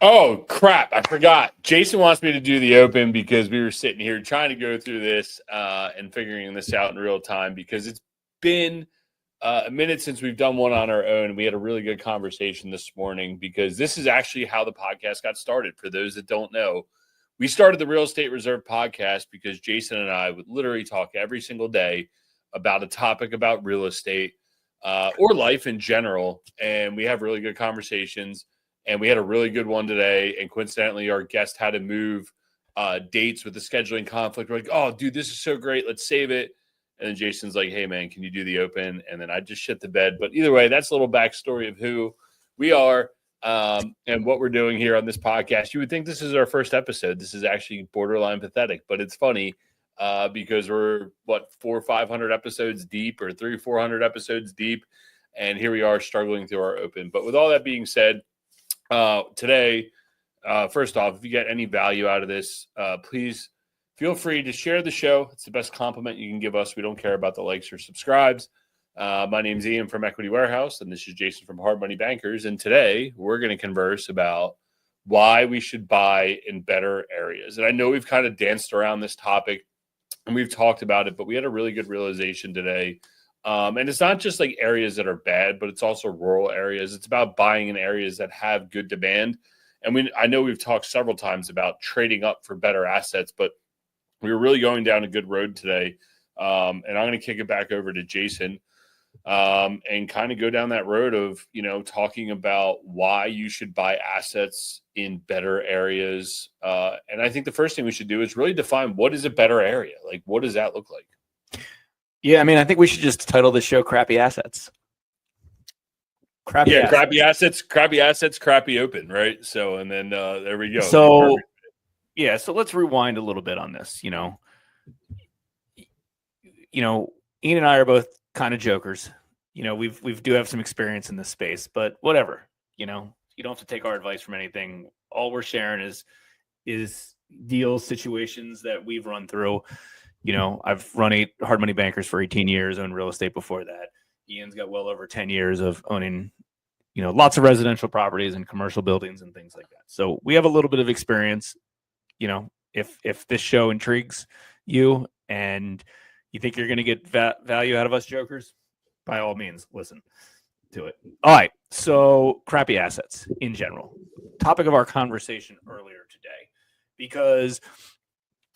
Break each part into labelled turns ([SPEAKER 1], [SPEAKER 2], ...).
[SPEAKER 1] Oh, crap. I forgot. Jason wants me to do the open because we were sitting here trying to go through this and figuring this out in real time because it's been a minute since we've done one on our own. We had a really good conversation this morning because this is actually how the podcast got started. For those that don't know, we started the Real Estate Reserve podcast because Jason and I would literally talk every single day about a topic about real estate or life in general. And we have really good conversations. And we had a really good one today. And coincidentally, our guest had to move dates with the scheduling conflict. We're like, oh, dude, this is so great. Let's save it. And then Jason's like, hey, man, can you do the open? And then I just shit the bed. But either way, that's a little backstory of who we are and what we're doing here on this podcast. You would think this is our first episode. This is actually borderline pathetic. But it's funny because we're, 400 or 500 episodes deep or 300 or 400 episodes deep. And here we are struggling through our open. But with all that being said, today, first off, if you get any value out of this, please feel free to share the show. It's the best compliment you can give us. We don't care about the likes or subscribes. My name's Ian from Equity Warehouse, and this is Jason from Hard Money Bankers. And today we're going to converse about why we should buy in better areas. And I know we've kind of danced around this topic and we've talked about it, but we had a really good realization today. And it's not just like areas that are bad, but it's also rural areas. It's about buying in areas that have good demand. And I know we've talked several times about trading up for better assets, but we were really going down a good road today. And I'm going to kick it back over to Jason and kind of go down that road of, talking about why you should buy assets in better areas. And I think the first thing we should do is really define what is a better area. Like, what does that look like?
[SPEAKER 2] Yeah, I mean, I think we should just title the show "Crappy Assets."
[SPEAKER 1] Crappy assets, crappy open, right? So, and then there we go.
[SPEAKER 2] So, yeah, so let's rewind a little bit on this. Ian and I are both kind of jokers. We do have some experience in this space, but whatever. You don't have to take our advice from anything. All we're sharing is deals, situations that we've run through. I've run Hard Money Bankers for 18 years, owned real estate before that. Ian's got well over 10 years of owning, lots of residential properties and commercial buildings and things like that. So we have a little bit of experience. If this show intrigues you and you think you're going to get value out of us jokers, by all means, listen to it. All right. So crappy assets in general, topic of our conversation earlier today, because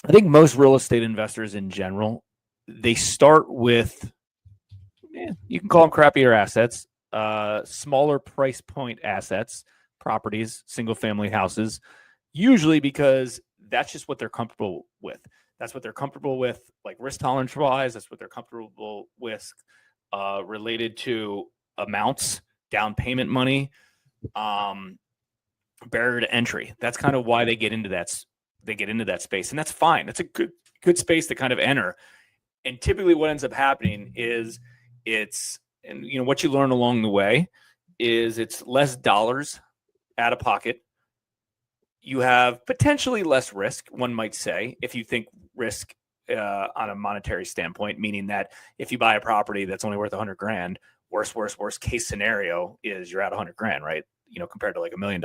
[SPEAKER 2] I think most real estate investors in general, they start with, you can call them crappier assets, smaller price point assets, properties, single family houses, usually because that's just what they're comfortable with. That's what they're comfortable with, like risk tolerance wise. That's what they're comfortable with related to amounts, down payment money, barrier to entry. That's kind of why they get into that space, and that's fine. That's a good space to kind of enter. And typically what ends up happening is what you learn along the way is it's less dollars out of pocket. You have potentially less risk, one might say, if you think risk on a monetary standpoint, meaning that if you buy a property that's only worth $100,000, worst case scenario is you're at $100,000, right? Compared to like $1 million.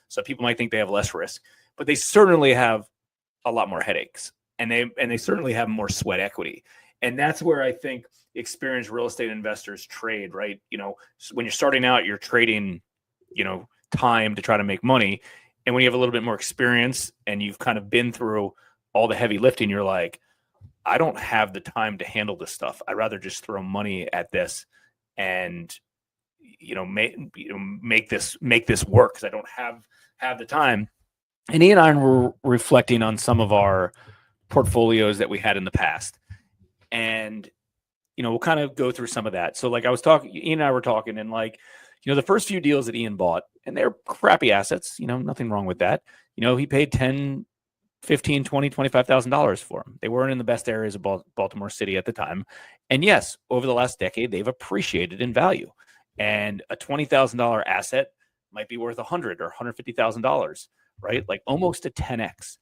[SPEAKER 2] So people might think they have less risk, but they certainly have a lot more headaches, and they certainly have more sweat equity. And that's where I think experienced real estate investors trade, right? When you're starting out, you're trading, time to try to make money. And when you have a little bit more experience and you've kind of been through all the heavy lifting, you're like, I don't have the time to handle this stuff. I'd rather just throw money at this and, make this work because I don't have the time. And Ian and I were reflecting on some of our portfolios that we had in the past. And, we'll kind of go through some of that. So like Ian and I were talking, and like, the first few deals that Ian bought, and they're crappy assets, nothing wrong with that. He paid $10,000, $15,000, $20,000, $25,000 for them. They weren't in the best areas of Baltimore City at the time. And yes, over the last decade, they've appreciated in value. And a $20,000 asset might be worth $100,000 or $150,000, right? Like almost a 10x.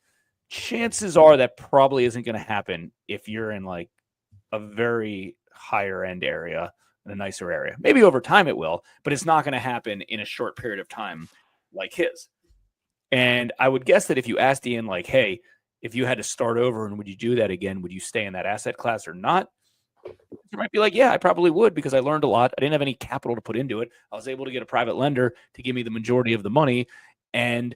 [SPEAKER 2] Chances are that probably isn't going to happen if you're in like a very higher end area, in a nicer area. Maybe over time it will, but it's not going to happen in a short period of time like his. And I would guess that if you asked Ian, like, hey, if you had to start over and would you do that again, would you stay in that asset class or not? You might be like, yeah, I probably would because I learned a lot. I didn't have any capital to put into it. I was able to get a private lender to give me the majority of the money. And,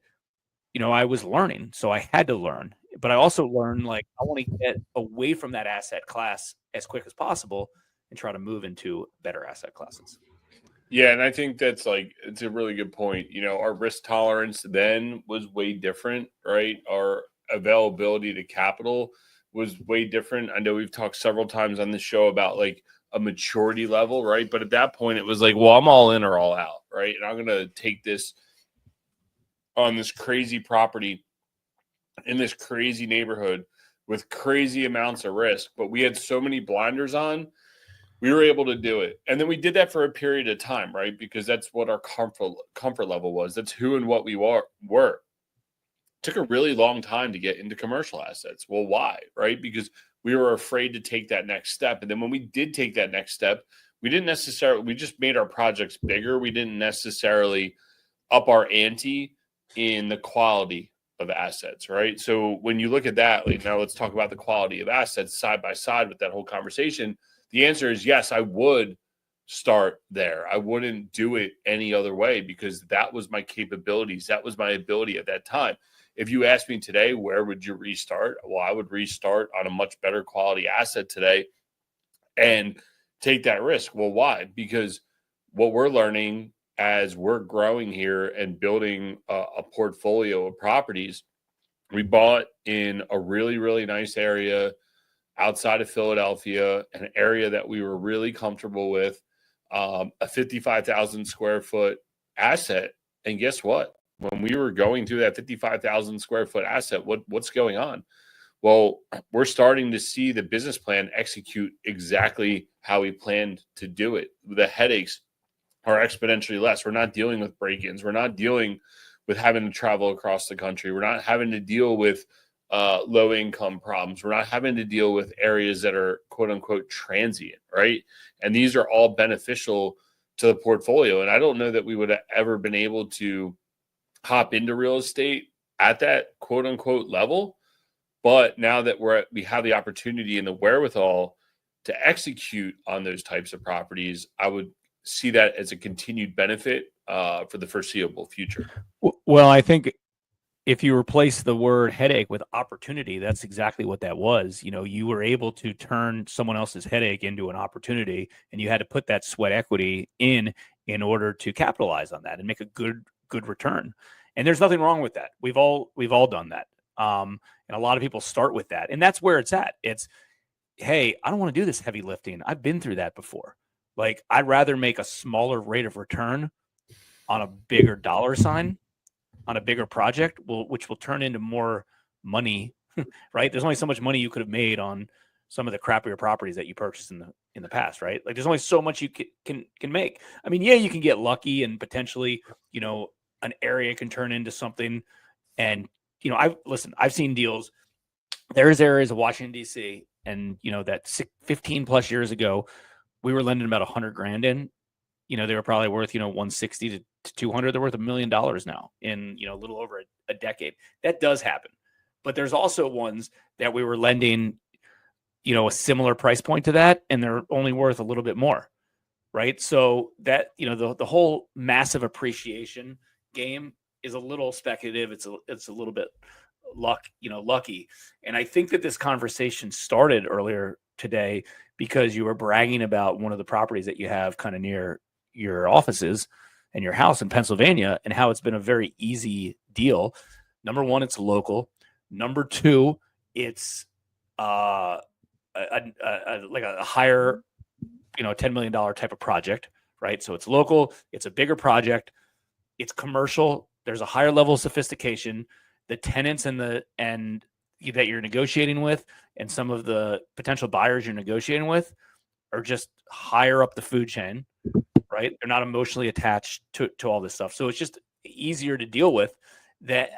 [SPEAKER 2] I was learning. So I had to learn. But I also learned, like, I want to get away from that asset class as quick as possible and try to move into better asset classes.
[SPEAKER 1] Yeah, and I think that's it's a really good point. Our risk tolerance then was way different, right? Our availability to capital was way different. I know we've talked several times on the show about like a maturity level, right? But at that point, it was like, well, I'm all in or all out, right? And I'm going to take this on this crazy property in this crazy neighborhood with crazy amounts of risk. But we had so many blinders on, we were able to do it. And then we did that for a period of time, right? Because that's what our comfort level was. That's who and what we were. It took a really long time to get into commercial assets. Well, why? Right? Because we were afraid to take that next step. And then when we did take that next step, we just made our projects bigger. We didn't necessarily up our ante in the quality of assets, right? So when you look at that, like, now let's talk about the quality of assets side by side with that whole conversation. The answer is yes, I would start there. I wouldn't do it any other way because that was my capabilities. That was my ability at that time. If you ask me today, where would you restart? Well, I would restart on a much better quality asset today and take that risk. Well, why? Because what we're learning as we're growing here and building a portfolio of properties, we bought in a really, really nice area outside of Philadelphia, an area that we were really comfortable with, a 55,000 square foot asset. And guess what? When we were going through that 55,000 square foot asset, what's going on? Well, we're starting to see the business plan execute exactly how we planned to do it. The headaches are exponentially less. We're not dealing with break-ins. We're not dealing with having to travel across the country. We're not having to deal with low income problems. We're not having to deal with areas that are quote unquote transient, right? And these are all beneficial to the portfolio. And I don't know that we would have ever been able to hop into real estate at that quote unquote level. But now that we have the opportunity and the wherewithal to execute on those types of properties, I would see that as a continued benefit for the foreseeable future.
[SPEAKER 2] Well, I think if you replace the word headache with opportunity, that's exactly what that was. You were able to turn someone else's headache into an opportunity, and you had to put that sweat equity in order to capitalize on that and make a good return. And there's nothing wrong with that. We've all done that. And a lot of people start with that, and that's where it's at. It's, hey, I don't want to do this heavy lifting. I've been through that before. Like, I'd rather make a smaller rate of return on a bigger dollar sign on a bigger project, which will turn into more money, right? There's only so much money you could have made on some of the crappier properties that you purchased in the past, right? Like, there's only so much you can make. I mean, yeah, you can get lucky and potentially, an area can turn into something. And I've seen deals. There's areas of Washington D.C. and that 15 plus years ago, we were lending about $100,000 in. They were probably worth 160 to 200. They're worth $1 million now in a little over a decade. That does happen, but there's also ones that we were lending a similar price point to that, and they're only worth a little bit more, right? So that the whole massive appreciation game is a little speculative. It's a little bit lucky, and I think that this conversation started earlier today because you were bragging about one of the properties that you have kind of near your offices and your house in Pennsylvania and how it's been a very easy deal. Number one, it's local. Number two, it's like a higher, $10 million type of project, right? So it's local, it's a bigger project, it's commercial. There's a higher level of sophistication. The tenants and that you're negotiating with and some of the potential buyers you're negotiating with are just higher up the food chain, right? They're not emotionally attached to all this stuff. So it's just easier to deal with that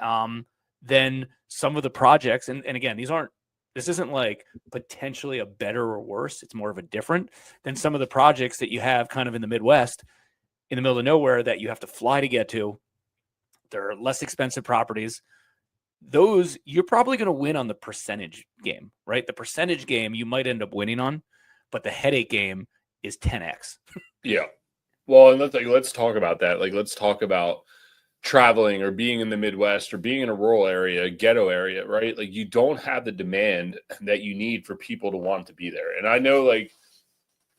[SPEAKER 2] than some of the projects. And again, this isn't like potentially a better or worse. It's more of a different than some of the projects that you have kind of in the Midwest, in the middle of nowhere, that you have to fly to get to. They're less expensive properties. Those you're probably going to win on the percentage game, right? The percentage game you might end up winning on, but the headache game is 10x.
[SPEAKER 1] Yeah. Well, and let's talk about that. Like, let's talk about traveling or being in the Midwest or being in a rural area, ghetto area, right? Like, you don't have the demand that you need for people to want to be there. And I know, like,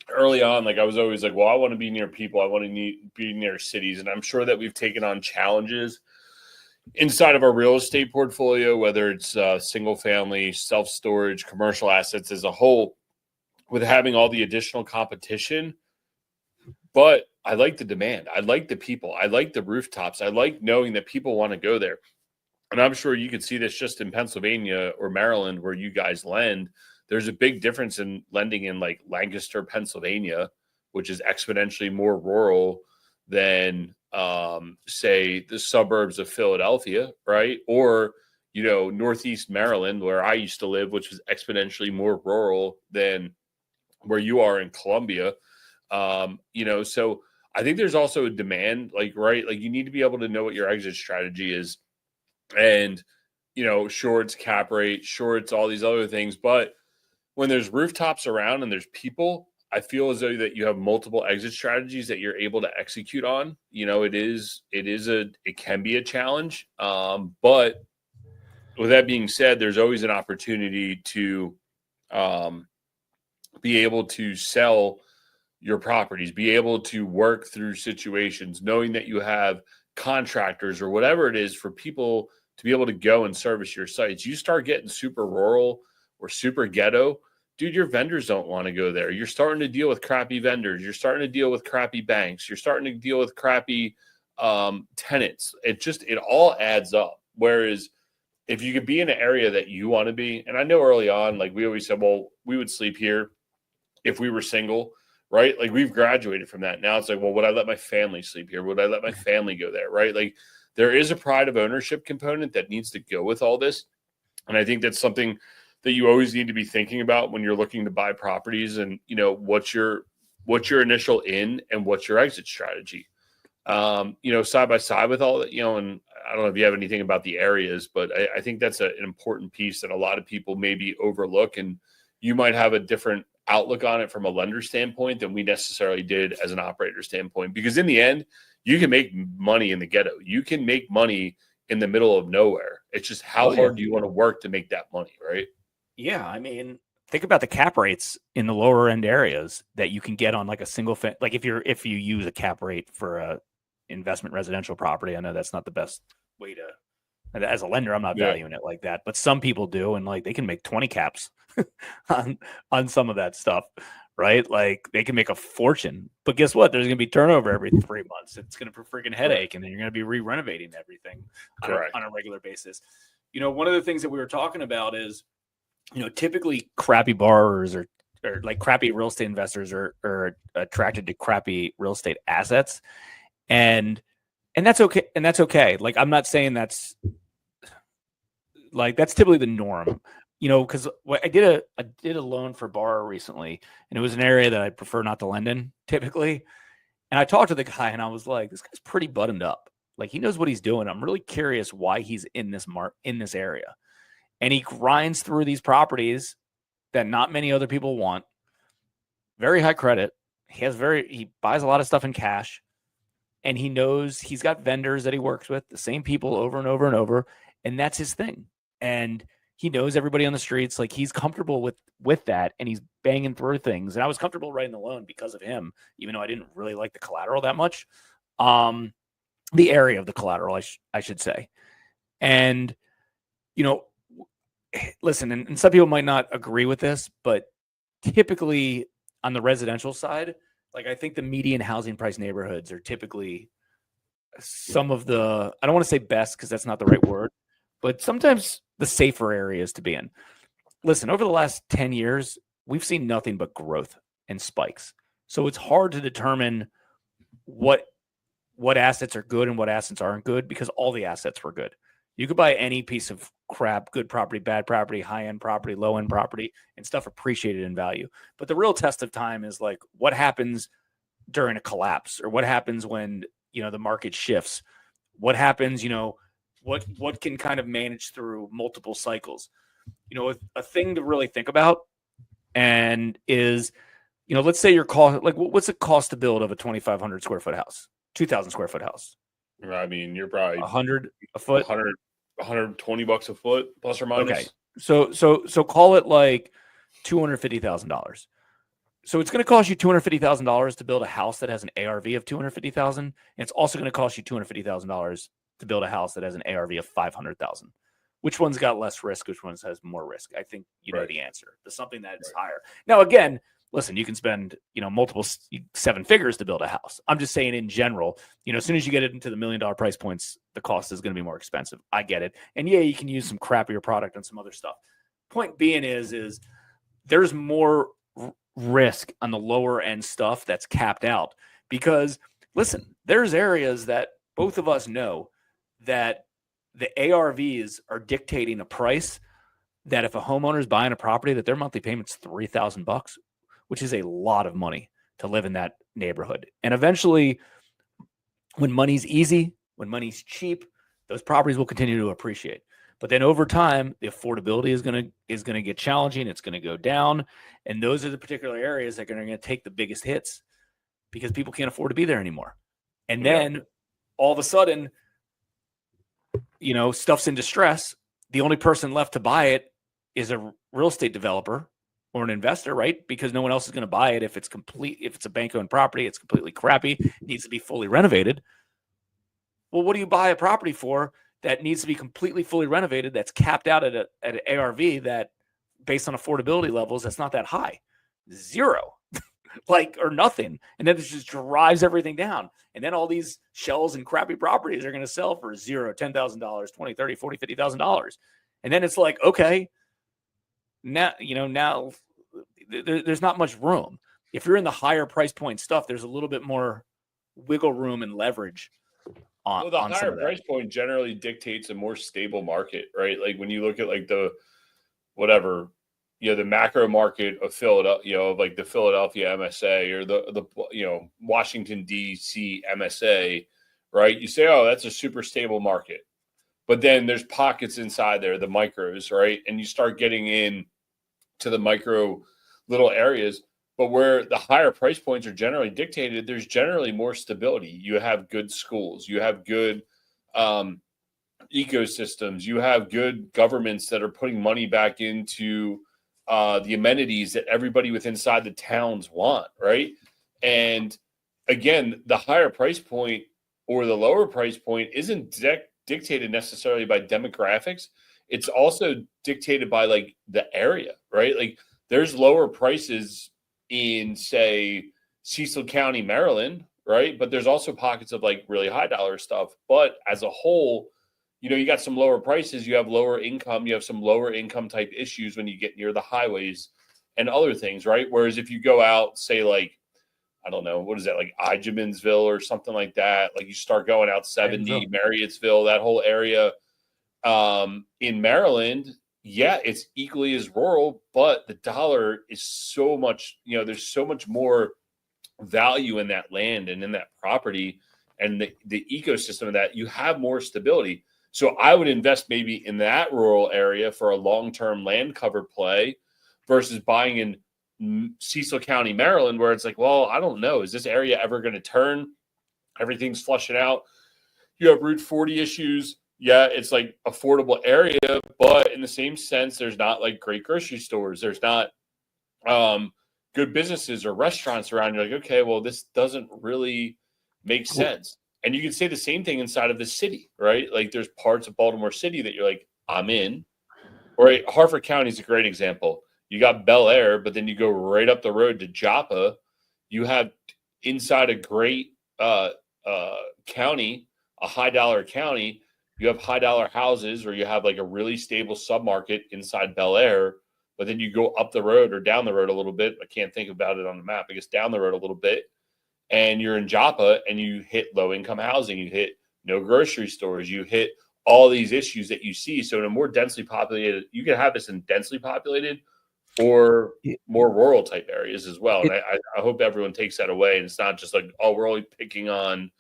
[SPEAKER 1] early on, like, I was always like, well, I want to be near people. I want to be near cities. And I'm sure that we've taken on challenges inside of our real estate portfolio, whether it's single family, self storage, commercial assets as a whole, with having all the additional competition. But I like the demand. I like the people. I like the rooftops. I like knowing that people want to go there. And I'm sure you could see this just in Pennsylvania or Maryland where you guys lend. There's a big difference in lending in like Lancaster, Pennsylvania, which is exponentially more rural than say the suburbs of Philadelphia, right? Or, Northeast Maryland, where I used to live, which is exponentially more rural than where you are in Columbia. So I think there's also a demand, like, right? Like, you need to be able to know what your exit strategy is. And, shorts, cap rate, shorts, all these other things. But when there's rooftops around and there's people, I feel as though that you have multiple exit strategies that you're able to execute on. It can be a challenge. But with that being said, there's always an opportunity to be able to sell your properties, be able to work through situations, knowing that you have contractors or whatever it is for people to be able to go and service your sites. You start getting super rural or super ghetto, dude, your vendors don't want to go there. You're starting to deal with crappy vendors. You're starting to deal with crappy banks. You're starting to deal with crappy tenants. It all adds up. Whereas if you could be in an area that you want to be, and I know early on, like, we always said, well, we would sleep here if we were single, right? Like, we've graduated from that. Now it's like, well, would I let my family sleep here? Would I let my family go there, right? Like, there is a pride of ownership component that needs to go with all this. And I think that's something that you always need to be thinking about when you're looking to buy properties, and, what's your initial in and what's your exit strategy. Side by side with all that, and I don't know if you have anything about the areas, but I think that's an important piece that a lot of people maybe overlook, and you might have a different outlook on it from a lender standpoint than we necessarily did as an operator standpoint. Because in the end, you can make money in the ghetto. You can make money in the middle of nowhere. It's just how hard do you want to work to make that money, right?
[SPEAKER 2] Yeah, I mean, think about the cap rates in the lower end areas that you can get on like a single like if you use a cap rate for a investment residential property. I know that's not the best way to, as a lender, I'm not valuing it like that, but some people do, and like they can make 20 caps on some of that stuff, right? Like they can make a fortune, but guess what? There's going to be turnover every 3 months. It's going to be a freaking headache, and then you're going to be re-renovating everything on a regular basis. One of the things that we were talking about is, typically crappy borrowers or like crappy real estate investors are attracted to crappy real estate assets, and that's okay. And that's okay. Like, I'm not saying that's typically the norm, because I did a loan for borrower recently, and it was an area that I prefer not to lend in typically. And I talked to the guy, and I was like, this guy's pretty buttoned up. Like, he knows what he's doing. I'm really curious why he's in this area. And he grinds through these properties that not many other people want. Very high credit. He buys a lot of stuff in cash, and he knows he's got vendors that he works with, the same people over and over and over. And that's his thing. And he knows everybody on the streets. Like, he's comfortable with that, and he's banging through things. And I was comfortable writing the loan because of him, even though I didn't really like the collateral that much. The area of the collateral, I should say. And, listen, and some people might not agree with this, but typically on the residential side, like, I think the median housing price neighborhoods are typically some of the, I don't want to say best because that's not the right word, but sometimes the safer areas to be in. Listen, over the last 10 years, we've seen nothing but growth and spikes. So it's hard to determine what assets are good and what assets aren't good, because all the assets were good. You could buy any piece of crap, good property, bad property, high-end property, low-end property, and stuff appreciated in value. But the real test of time is like, what happens during a collapse, or what happens when, the market shifts? What happens, what can kind of manage through multiple cycles? A thing to really think about and is, let's say your cost, like what's the cost to build of a 2,500 square foot house, 2,000 square foot house?
[SPEAKER 1] I mean, you're probably
[SPEAKER 2] 100 a foot.
[SPEAKER 1] 120 bucks a foot plus or minus.
[SPEAKER 2] Okay. So call it like $250,000. So it's going to cost you $250,000 to build a house that has an ARV of 250,000, and it's also going to cost you $250,000 to build a house that has an ARV of 500,000. Which one's got less risk? Which one has more risk? I think you know the answer. There's something that's higher. Now, again, listen, you can spend multiple seven figures to build a house. I'm just saying in general, as soon as you get it into the $1 million price points, the cost is going to be more expensive. I get it, and yeah, you can use some crappier product and some other stuff. Point being is there's more risk on the lower end stuff that's capped out because listen, there's areas that both of us know that the ARVs are dictating a price that if a homeowner is buying a property that their monthly payment's $3,000, which is a lot of money to live in that neighborhood. And eventually when money's easy, when money's cheap, those properties will continue to appreciate. But then over time, the affordability is going to get challenging. It's going to go down. And those are the particular areas that are going to take the biggest hits because people can't afford to be there anymore. And then all of a sudden, stuff's in distress. The only person left to buy it is a real estate developer or an investor, right? Because no one else is going to buy it if it's a bank-owned property, it's completely crappy, it needs to be fully renovated. Well, what do you buy a property for that needs to be completely fully renovated, that's capped out at an ARV that, based on affordability levels, that's not that high? Zero. Or nothing. And then it just drives everything down. And then all these shells and crappy properties are going to sell for $0, $10,000, $20,000, $30,000, $40,000, $50,000. And then it's like, okay, now there's not much room. If you're in the higher price point stuff, there's a little bit more wiggle room and leverage on.
[SPEAKER 1] Well, the higher price point generally dictates a more stable market, right? Like when you look at like the macro market of Philadelphia, like the Philadelphia MSA or the Washington D.C. MSA, right? You say, oh, that's a super stable market, but then there's pockets inside there, the micros, right? And you start getting in to the micro little areas, but where the higher price points are generally dictated, there's generally more stability. You have good schools, you have good ecosystems, you have good governments that are putting money back into the amenities that everybody within inside the towns want, right? And again, the higher price point or the lower price point isn't dictated necessarily by demographics. It's also dictated by like the area, right? Like there's lower prices in, say, Cecil County, Maryland, right? But there's also pockets of like really high dollar stuff. But as a whole, you got some lower prices, you have lower income, you have some lower income type issues when you get near the highways and other things, right? Whereas if you go out, say like, I don't know, what is that, like Ijimansville or something like that, like you start going out 70, Marriottsville, that whole area in Maryland, yeah, it's equally as rural, but the dollar is so much, there's so much more value in that land and in that property and the ecosystem of that. You have more stability. So I would invest maybe in that rural area for a long-term land cover play versus buying in Cecil County, Maryland, where it's like, well, I don't know. Is this area ever going to turn? Everything's flushing out. You have Route 40 issues. Yeah, it's like affordable area, but in the same sense, there's not like great grocery stores. There's not good businesses or restaurants around. You're like, okay, well, this doesn't really make sense. And you can say the same thing inside of the city, right? Like there's parts of Baltimore City that you're like, I'm in. Right? Harford County is a great example. You got Bel Air, but then you go right up the road to Joppa. You have inside a great county, a high dollar county, you have high dollar houses, or you have like a really stable submarket inside Bel Air. But then you go up the road or down the road a little bit. I can't think about it on the map. I guess down the road a little bit. And you're in Joppa and you hit low income housing. You hit no grocery stores. You hit all these issues that you see. So in a more densely populated, you can have this in densely populated or more rural type areas as well. And I hope everyone takes that away. And it's not just like, oh, we're only picking on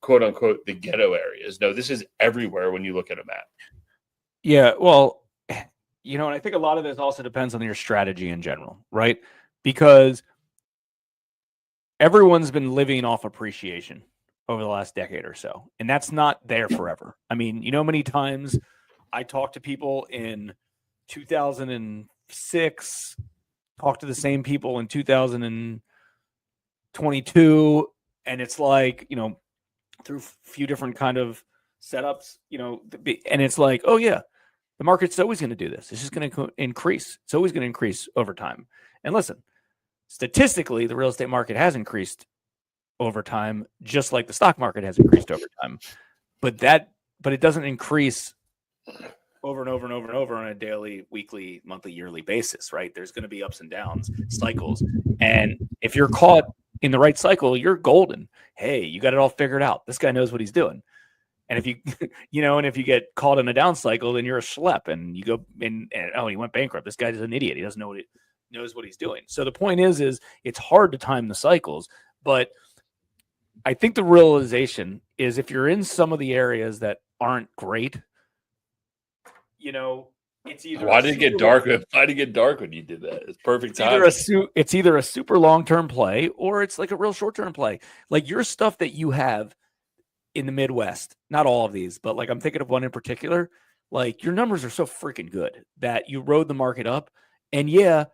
[SPEAKER 1] quote unquote the ghetto areas. No, this is everywhere when you look at a map.
[SPEAKER 2] Yeah, well, and I think a lot of this also depends on your strategy in general, right? Because everyone's been living off appreciation over the last decade or so, and that's not there forever. I mean, many times I talk to people in 2006, talk to the same people in 2022, and it's like, through a few different kind of setups, and it's like, oh yeah, the market's always going to do this. It's just going to increase. It's always going to increase over time. And listen, statistically, the real estate market has increased over time, just like the stock market has increased over time. But it doesn't increase over and over and over and over on a daily, weekly, monthly, yearly basis, right? There's going to be ups and downs, cycles. And if you're caught in the right cycle, you're golden. Hey, you got it all figured out. This guy knows what he's doing. And if you, and if you get caught in a down cycle, then you're a schlep, and you go and oh, he went bankrupt. This guy's an idiot. He doesn't know knows what he's doing. So the point is it's hard to time the cycles, but I think the realization is if you're in some of the areas that aren't great, it's either
[SPEAKER 1] why did it get dark? Why did it get dark when you did that? It's perfect time.
[SPEAKER 2] It's either a super long-term play or it's like a real short-term play. Like your stuff that you have in the Midwest, not all of these, but like I'm thinking of one in particular, like your numbers are so freaking good that you rode the market up, and yeah,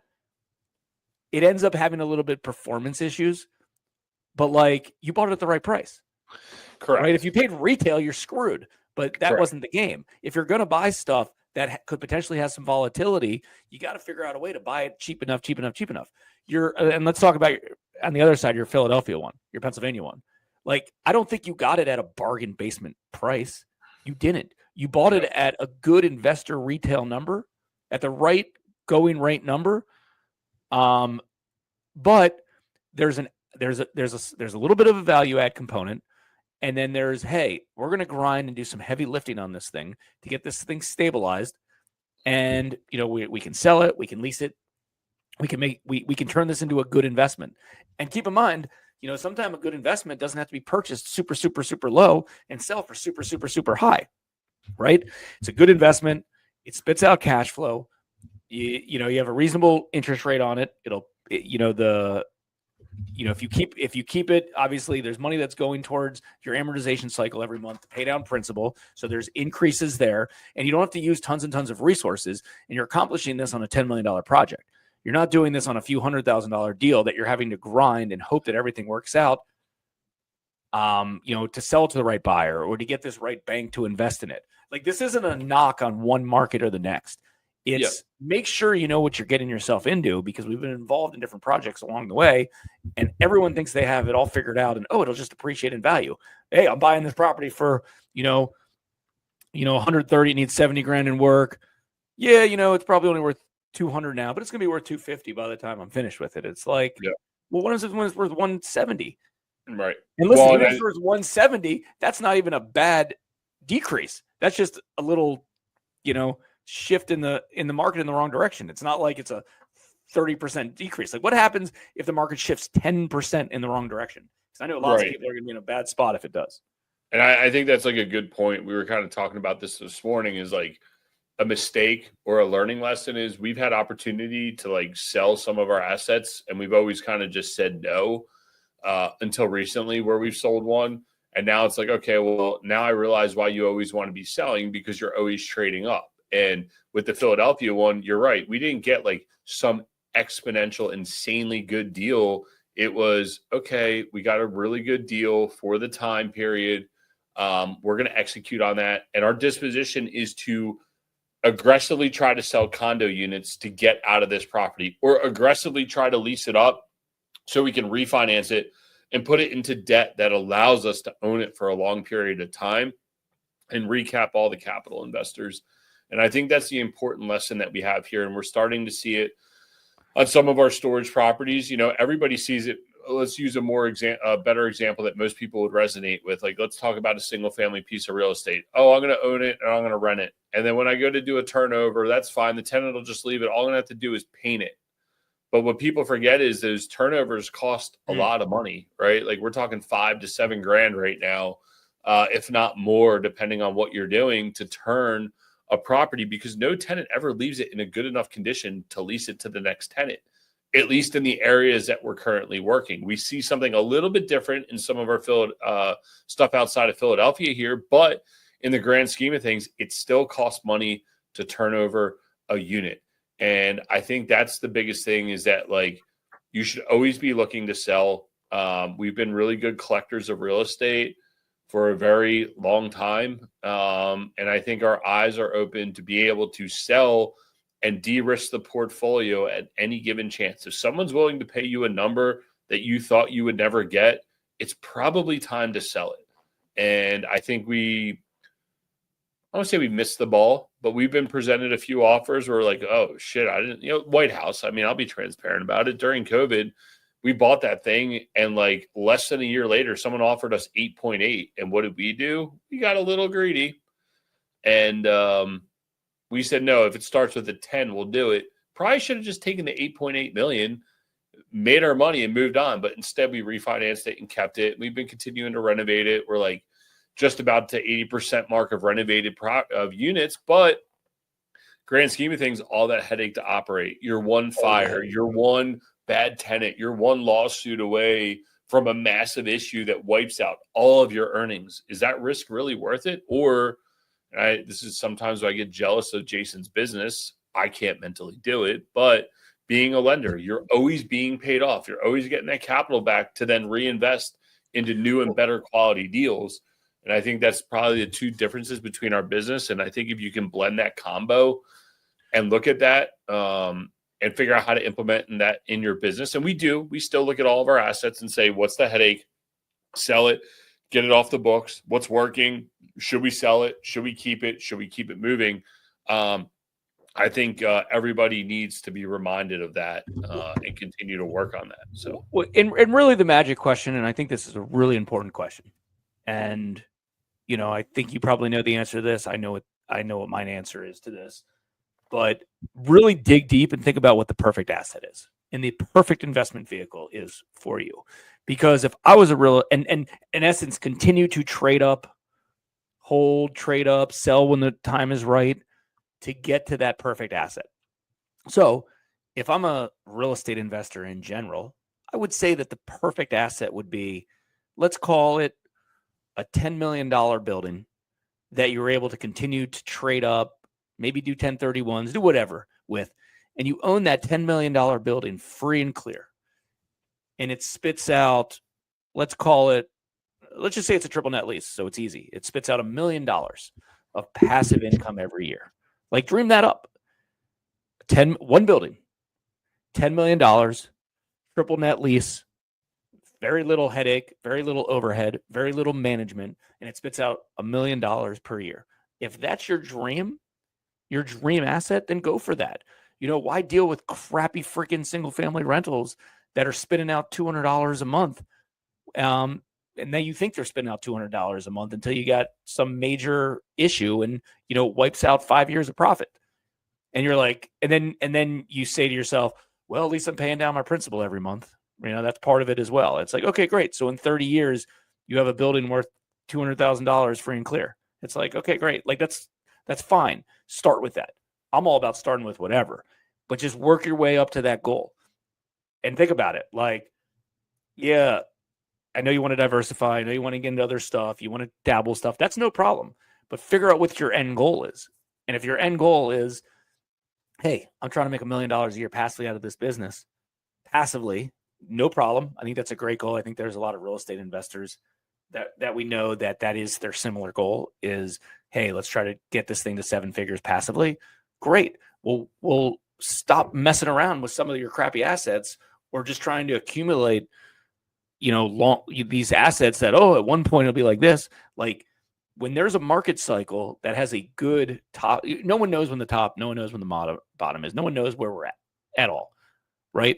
[SPEAKER 2] it ends up having a little bit performance issues, but like you bought it at the right price.
[SPEAKER 1] Correct.
[SPEAKER 2] Right? If you paid retail, you're screwed, but that wasn't the game. If you're going to buy stuff that could potentially have some volatility, you got to figure out a way to buy it cheap enough. And let's talk about on the other side, your Philadelphia one, your Pennsylvania one. Like, I don't think you got it at a bargain basement price. You didn't. You bought it at a good investor retail number, at the right going rate number. But there's a little bit of a value add component, and then there's, hey, we're going to grind and do some heavy lifting on this thing to get this thing stabilized, and we can sell it, we can lease it, we can turn this into a good investment. And keep in mind, sometimes a good investment doesn't have to be purchased super, super, super low and sell for super, super, super high, right? It's a good investment. It spits out cash flow. You have a reasonable interest rate on it. If you keep it, obviously there's money that's going towards your amortization cycle every month to pay down principal. So there's increases there, and you don't have to use tons and tons of resources, and you're accomplishing this on a $10 million project. You're not doing this on a few $100,000 deal that you're having to grind and hope that everything works out, to sell to the right buyer or to get this right bank to invest in it. Like, this isn't a knock on one market or the next. It's make sure you know what you're getting yourself into, because we've been involved in different projects along the way, and everyone thinks they have it all figured out and, it'll just appreciate in value. Hey, I'm buying this property for, 130, it needs 70 grand in work. Yeah, it's probably only worth 200 now, but it's going to be worth 250 by the time I'm finished with it. It's like, well, when it's worth 170?
[SPEAKER 1] Right.
[SPEAKER 2] And listen, when it's worth 170, that's not even a bad decrease. That's just a little, shift in the market in the wrong direction. It's not like it's a 30% decrease. Like, what happens if the market shifts 10% in the wrong direction? Because I know lots of people are going to be in a bad spot if it does.
[SPEAKER 1] And I think that's like a good point. We were kind of talking about this morning, is like a mistake or a learning lesson is we've had opportunity to like sell some of our assets, and we've always kind of just said no until recently, where we've sold one. And now it's like, okay, well, now I realize why you always want to be selling, because you're always trading up. And with the Philadelphia one, you're right. We didn't get like some exponential, insanely good deal. It was, okay, we got a really good deal for the time period. We're going to execute on that. And our disposition is to aggressively try to sell condo units to get out of this property, or aggressively try to lease it up so we can refinance it and put it into debt that allows us to own it for a long period of time and recap all the capital investors. And I think that's the important lesson that we have here. And we're starting to see it on some of our storage properties. Everybody sees it. Let's use a better example that most people would resonate with. Like, let's talk about a single family piece of real estate. Oh, I'm going to own it and I'm going to rent it. And then when I go to do a turnover, that's fine. The tenant will just leave it. All I'm going to have to do is paint it. But what people forget is those turnovers cost a lot of money, right? Like, we're talking $5 to $7 grand right now if not more, depending on what you're doing to turn a property, because no tenant ever leaves it in a good enough condition to lease it to the next tenant, at least in the areas that we're currently working. We see something a little bit different in some of our stuff outside of Philadelphia here, but in the grand scheme of things, it still costs money to turn over a unit. And I think that's the biggest thing, is that like you should always be looking to sell. We've been really good collectors of real estate for a very long time. And I think our eyes are open to be able to sell and de-risk the portfolio at any given chance. If someone's willing to pay you a number that you thought you would never get, it's probably time to sell it. And I think I don't say we missed the ball, but we've been presented a few offers where we're like, oh shit, I didn't, White House. I mean, I'll be transparent about it. During COVID, we bought that thing, and like less than a year later, someone offered us 8.8. And what did we do? We got a little greedy. And we said, no, if it starts with a 10, we'll do it. Probably should have just taken the 8.8 million, made our money and moved on. But instead we refinanced it and kept it. We've been continuing to renovate it. We're like just about to 80% mark of renovated of units, but grand scheme of things, all that headache to operate. You're one fire, you're one bad tenant, you're one lawsuit away from a massive issue that wipes out all of your earnings. Is that risk really worth it? Or this is sometimes I get jealous of Jason's business. I can't mentally do it, but being a lender, you're always being paid off. You're always getting that capital back to then reinvest into new and better quality deals. And I think that's probably the two differences between our business. And I think if you can blend that combo and look at that and figure out how to implement that in your business. And we still look at all of our assets and say, what's the headache? Sell it, get it off the books. What's working? Should we sell it? Should we keep it? Should we keep it moving? I think everybody needs to be reminded of that and continue to work on that. So,
[SPEAKER 2] and really the magic question, and I think this is a really important question. And, I think you probably know the answer to this. I know what my answer is to this. But really dig deep and think about what the perfect asset is and the perfect investment vehicle is for you. Because if I was and in essence, continue to trade up, hold, trade up, sell when the time is right to get to that perfect asset. So if I'm a real estate investor in general, I would say that the perfect asset would be, let's call it a $10 million building that you're able to continue to trade up, maybe do 1031s, do whatever with, and you own that $10 million building free and clear. And it spits out, let's just say it's a triple net lease. So it's easy. It spits out $1 million of passive income every year. Like dream that up. One building, $10 million, triple net lease, very little headache, very little overhead, very little management, and it spits out $1 million per year. If that's your dream asset, then go for that. Why deal with crappy freaking single family rentals that are spitting out $200 a month? And then you think they're spitting out $200 a month until you got some major issue and, wipes out 5 years of profit. And you're like, and then you say to yourself, well, at least I'm paying down my principal every month. That's part of it as well. It's like, okay, great. So in 30 years, you have a building worth $200,000 free and clear. It's like, okay, great. Like that's fine. Start with that. I'm all about starting with whatever, but just work your way up to that goal and think about it. Like, yeah, I know you want to diversify. I know you want to get into other stuff. You want to dabble stuff. That's no problem, but figure out what your end goal is. And if your end goal is, hey, I'm trying to make $1 million a year passively out of this business, passively, no problem. I think that's a great goal. I think there's a lot of real estate investors that we know that is their similar goal is, hey, let's try to get this thing to 7 figures passively. Great. We'll stop messing around with some of your crappy assets or just trying to accumulate, these assets that, at one point it'll be like this. Like when there's a market cycle that has a good top, no one knows when the top, no one knows when the bottom is. No one knows where we're at all. Right.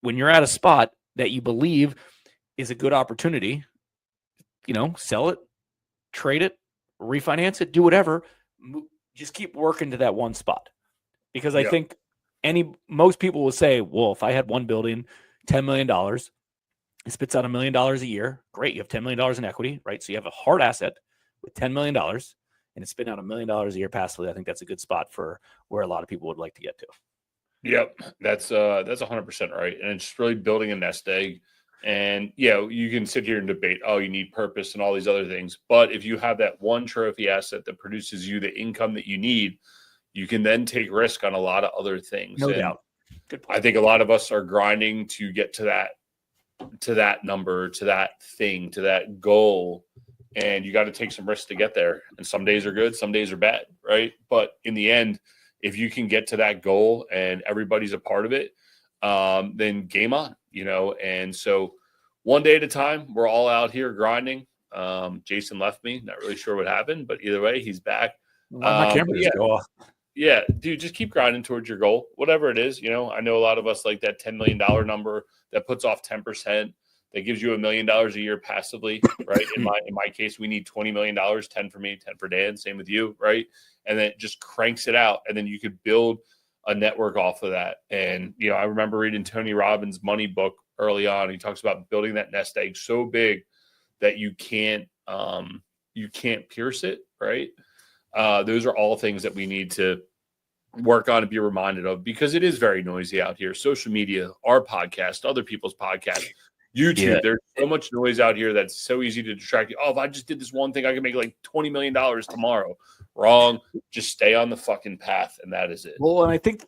[SPEAKER 2] When you're at a spot that you believe is a good opportunity, sell it, trade it, refinance it, do whatever. Just keep working to that one spot. Because I think most people will say, well, if I had one building, $10 million, It spits out $1 million a year. Great. You have $10 million in equity, right? So you have a hard asset with $10 million and it's spitting out $1 million a year passively. I think that's a good spot for where a lot of people would like to get to.
[SPEAKER 1] Yep. That's 100% right. And it's just really building a nest egg. And yeah, you can sit here and debate, oh, you need purpose and all these other things. But if you have that one trophy asset that produces you the income that you need, you can then take risk on a lot of other things.
[SPEAKER 2] No doubt. Good point.
[SPEAKER 1] I think a lot of us are grinding to get to that number, to that thing, to that goal. And you got to take some risks to get there. And some days are good, some days are bad, right? But in the end, if you can get to that goal and everybody's a part of it, then game on, And so one day at a time, we're all out here grinding. Jason left me, not really sure what happened, but either way, he's back.
[SPEAKER 2] My camera just go off.
[SPEAKER 1] Yeah, dude, just keep grinding towards your goal, whatever it is. I know a lot of us like that $10 million number that puts off 10%. That gives you $1 million a year passively, right? In my case, we need $20 million, 10 for me, 10 for Dan. Same with you, right? And then it just cranks it out, and then you could build a network off of that. And I remember reading Tony Robbins' money book early on. He talks about building that nest egg so big that you can't pierce it, right? Those are all things that we need to work on and be reminded of, because it is very noisy out here. Social media, our podcast, other people's podcasts, YouTube. Yeah. There's so much noise out here that's so easy to distract you. Oh, if I just did this one thing, I could make like $20 million tomorrow. Wrong. Just stay on the fucking path, and that is it.
[SPEAKER 2] Well, and I think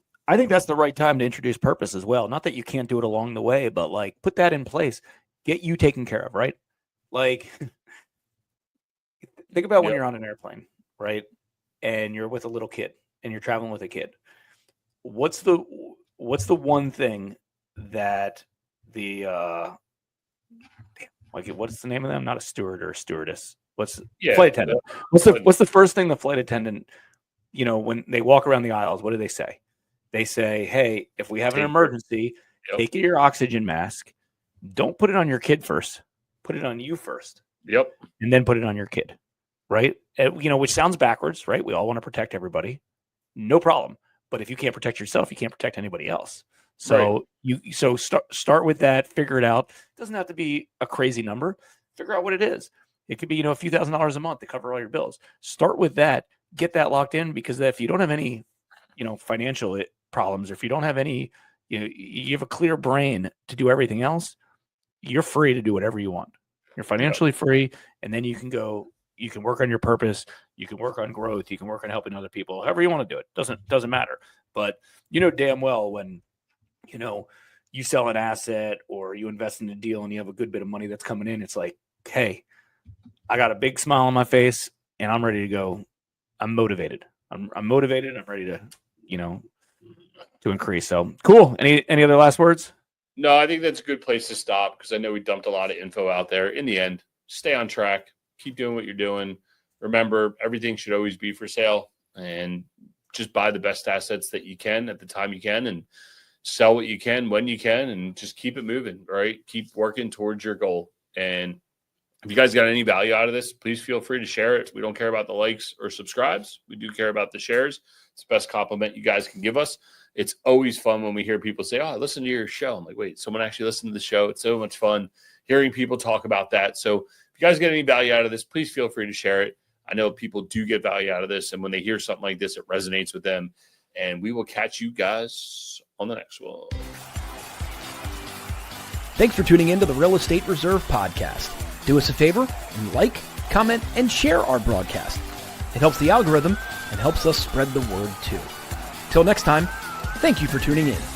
[SPEAKER 2] that's the right time to introduce purpose as well. Not that you can't do it along the way, but like put that in place. Get you taken care of, right? Like think about when you're on an airplane, right? And you're with a little kid and you're traveling with a kid. What's the one thing that the what's the name of them? Not a steward or a stewardess. Flight attendant? What's the first thing the flight attendant, when they walk around the aisles, what do they say? They say, hey, if we have an emergency, take your oxygen mask. Don't put it on your kid first. Put it on you first.
[SPEAKER 1] Yep.
[SPEAKER 2] And then put it on your kid. Right? Which sounds backwards, right? We all want to protect everybody. No problem. But if you can't protect yourself, you can't protect anybody else. So start with that, figure it out. It doesn't have to be a crazy number. Figure out what it is. It could be, a few $1,000s a month to cover all your bills. Start with that, get that locked in, because if you don't have any, financial problems, or if you don't have any, you have a clear brain to do everything else, you're free to do whatever you want. You're financially free, and then you can work on your purpose, you can work on growth, you can work on helping other people, however you want to do it. Doesn't matter. But damn well when you sell an asset or you invest in a deal and you have a good bit of money that's coming in, it's like, hey, I got a big smile on my face and I'm ready to go. I'm motivated. I'm motivated. I'm ready to, to increase. So cool. Any other last words?
[SPEAKER 1] No, I think that's a good place to stop, because I know we dumped a lot of info out there. In the end, stay on track. Keep doing what you're doing. Remember, everything should always be for sale, and just buy the best assets that you can at the time you can, and sell what you can when you can, and just keep it moving, right? Keep working towards your goal. And if you guys got any value out of this, please feel free to share it. We don't care about the likes or subscribes. We do care about the shares. It's the best compliment you guys can give us. It's always fun when we hear people say, oh, I listened to your show. I'm like, wait, someone actually listened to the show. It's so much fun hearing people talk about that. So if you guys get any value out of this, please feel free to share it. I know people do get value out of this, and when they hear something like this, it resonates with them. And we will catch you guys on the next one.
[SPEAKER 3] Thanks for tuning in to the Real Estate Reserve podcast. Do us a favor and like, comment, and share our broadcast. It helps the algorithm and helps us spread the word too. Till next time, thank you for tuning in.